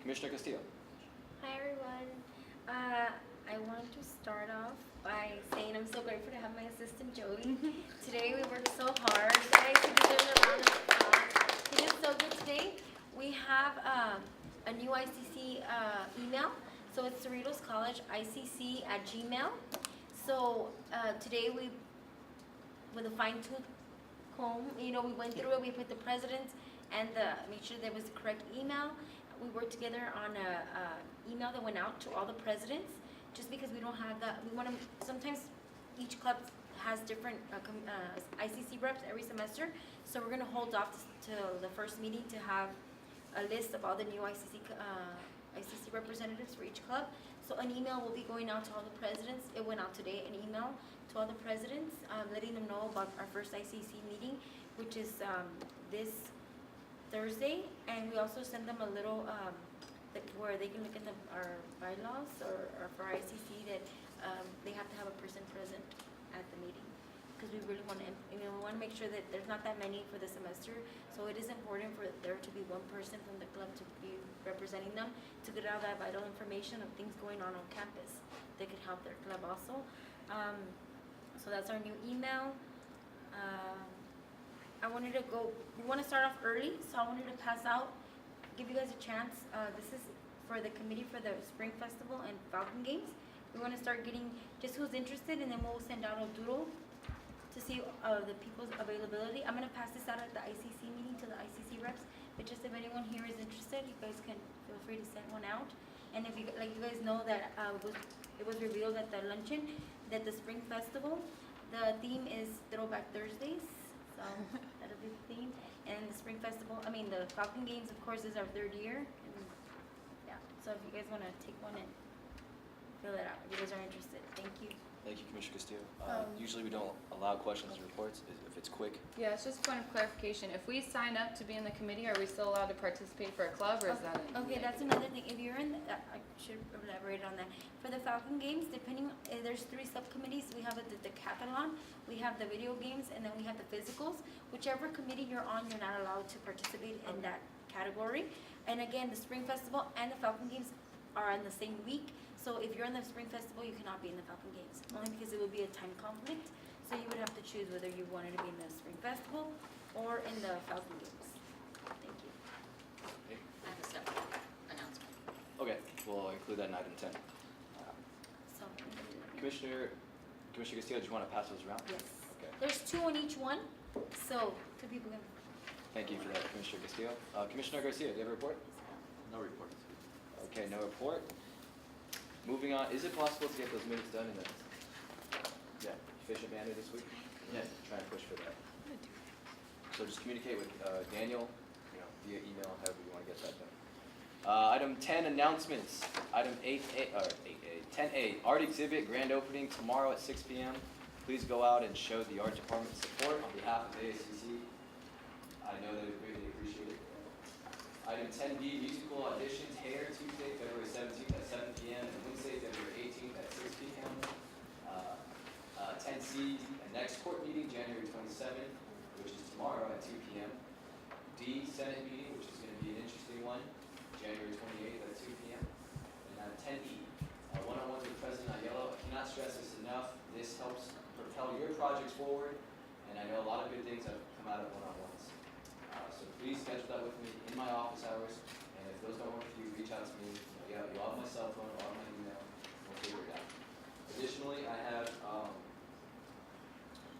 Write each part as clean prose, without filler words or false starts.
Commissioner Castillo. Hi everyone. I want to start off by saying I'm so grateful to have my assistant Joey. Today we worked so hard, guys. To give him a round of applause. He did so good today. We have a new ICC email. So it's Cerritos College ICC at Gmail. So today we, with a fine-tooth comb, we went through it. We put the president and make sure there was the correct email. We worked together on a email that went out to all the presidents, just because we don't have that. We want to, sometimes each club has different ICC reps every semester, so we're going to hold off till the first meeting to have a list of all the new ICC representatives for each club. So an email will be going out to all the presidents. It went out today, an email to all the presidents, letting them know about our first ICC meeting, which is this Thursday, and we also send them a little where they can look in our bylaws or for ICC that they have to have a person present at the meeting, because we really want to, we want to make sure that there's not that many for the semester. So it is important for there to be one person from the club to be representing them, to get out that vital information of things going on campus that could help their club also. So that's our new email. We want to start off early, so I wanted to pass out, give you guys a chance. This is for the committee for the Spring Festival and Falcon Games. We want to start getting just who's interested, and then we'll send out a doodle to see the people's availability. I'm going to pass this out at the ICC meeting to the ICC reps, but just if anyone here is interested, you guys can feel free to send one out. And if you guys know that it was revealed at the luncheon that the Spring Festival, the theme is Throwback Thursdays. So that'll be the theme. And the Spring Festival, the Falcon Games, of course, is our third year. And yeah, so if you guys want to take one and fill it out, if you guys are interested. Thank you. Thank you, Commissioner Castillo. Usually we don't allow questions and reports if it's quick. Yeah, it's just a point of clarification. If we sign up to be in the committee, are we still allowed to participate for a club, or is that Okay, that's another thing. If you're in, I should elaborate on that. For the Falcon Games, there's 3 subcommittees. We have the decathlon, we have the video games, and then we have the physicals. Whichever committee you're on, you're not allowed to participate in that category. And again, the Spring Festival and the Falcon Games are on the same week. So if you're in the Spring Festival, you cannot be in the Falcon Games, only because it would be a time conflict. So you would have to choose whether you wanted to be in the Spring Festival or in the Falcon Games. Thank you. Okay. I have a separate announcement. Okay, we'll include that in item 10. So, Commissioner Castillo, do you want to pass those around? yes. Okay. There's 2 on each one, so 2 people can. Thank you for that, Commissioner Castillo. Commissioner Garcia, do you have a report? No report. Okay, no report. Moving on, is it possible to get those minutes done in a efficient manner this week? Yes. Try and push for that. So just communicate with Daniel, via email, however you want to get that done. Item 10, announcements. Item 10A, art exhibit grand opening tomorrow at 6 p.m. Please go out and show the art department support on behalf of ASCC. I know they would greatly appreciate it. Item 10B, musical auditions, Hair, Tuesday, February 17th at 7 p.m. and Wednesday, February 18th at 6 p.m. 10C, next court meeting, January 27th, which is tomorrow at 2 p.m. D, Senate meeting, which is going to be an interesting one, January 28th at 2 p.m. And 10E, one-on-ones with President Aiello. I cannot stress this enough. This helps propel your projects forward, and I know a lot of good things have come out of one-on-ones. So please schedule that with me in my office hours, and if those don't work for you, reach out to me. You'll have my cell phone or my email. We'll figure it out. Additionally, I have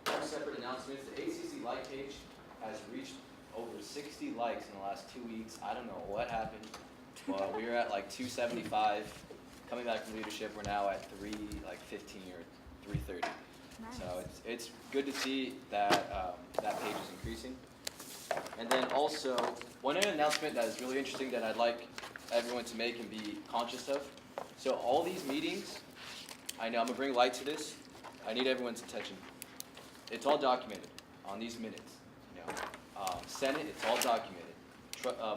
2 separate announcements. The ACC like page has reached over 60 likes in the last 2 weeks. I don't know what happened, but we were at like 275. Coming back from leadership, we're now at 315 or 330. Nice. So it's good to see that that page is increasing. And then also, one announcement that is really interesting that I'd like everyone to make and be conscious of. So all these meetings, I know I'm going to bring light to this. I need everyone's attention. It's all documented on these minutes. Senate, it's all documented.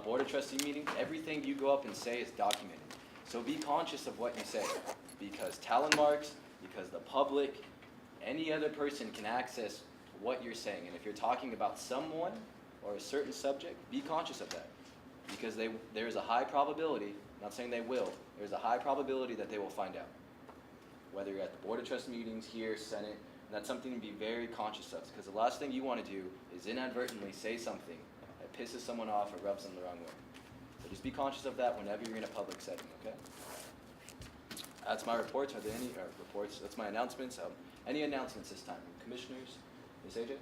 Board of Trustee meetings, everything you go up and say is documented. So be conscious of what you say, because talon marks, because the public, any other person can access what you're saying. And if you're talking about someone or a certain subject, be conscious of that. because there is a high probability, not saying they will, there's a high probability that they will find out. Whether you're at the Board of Trust meetings, here, Senate, and that's something to be very conscious of, because the last thing you want to do is inadvertently say something that pisses someone off or rubs them the wrong way. So just be conscious of that whenever you're in a public setting, okay? That's my reports. Are there any reports? That's my announcements. Any announcements this time? Commissioners? Ms. AJ?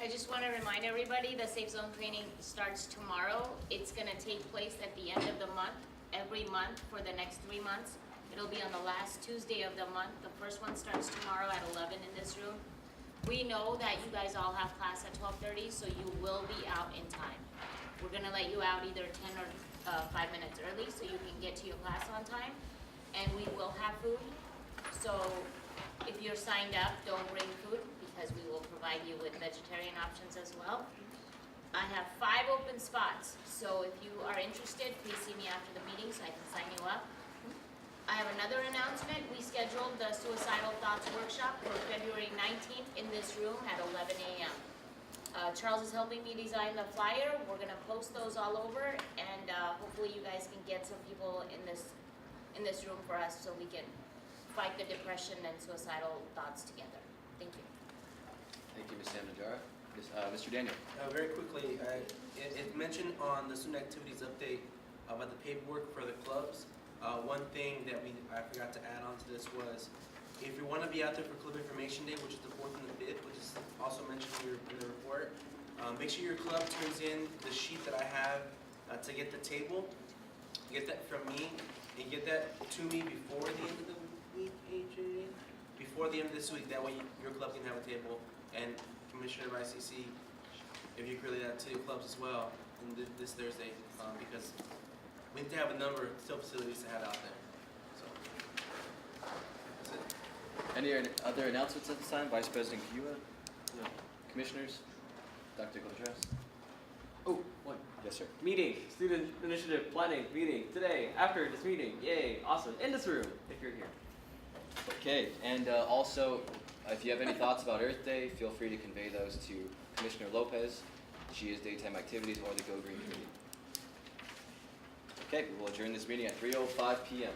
I just want to remind everybody, the Safe Zone training starts tomorrow. It's going to take place at the end of the month, every month for the next 3 months. It'll be on the last Tuesday of the month. The first one starts tomorrow at 11 in this room. We know that you guys all have class at 12:30, so you will be out in time. We're going to let you out either 10 or 5 minutes early so you can get to your class on time. And we will have food. So if you're signed up, don't bring food because we will provide you with vegetarian options as well. I have 5 open spots. So if you are interested, please see me after the meeting so I can sign you up. I have another announcement. We scheduled the Suicidal Thoughts Workshop for February 19th in this room at 11 a.m. Charles is helping me design the flyer. We're going to post those all over, and hopefully you guys can get some people in this room for us so we can fight the depression and suicidal thoughts together. Thank you. Thank you, Ms. Sanajara. Mr. Daniel. Very quickly, it mentioned on the student activities update about the paperwork for the clubs. One thing that I forgot to add on to this was, if you want to be out there for Club Information Day, which is the 4th and the 5th, which is also mentioned in the report, make sure your club turns in the sheet that I have to get the table. Get that from me, and get that to me before the end of the week, AJ? Before the end of this week, that way your club can have a table, and Commissioner of ASCC, if you could relay that to your clubs as well, this Thursday, because we need to have a number of still facilities to have out there. So, that's it. Any other announcements at this time? Vice President Kiwa? No. Commissioners? Dr. Contreras? Oh, one. Yes, sir. Meeting, student initiative planning meeting today after this meeting. Yay, awesome. In this room if you're here. Okay, and also, if you have any thoughts about Earth Day, feel free to convey those to Commissioner Lopez. She is Daytime Activities or the Go Green Committee. Okay, we will adjourn this meeting at 3:05 p.m.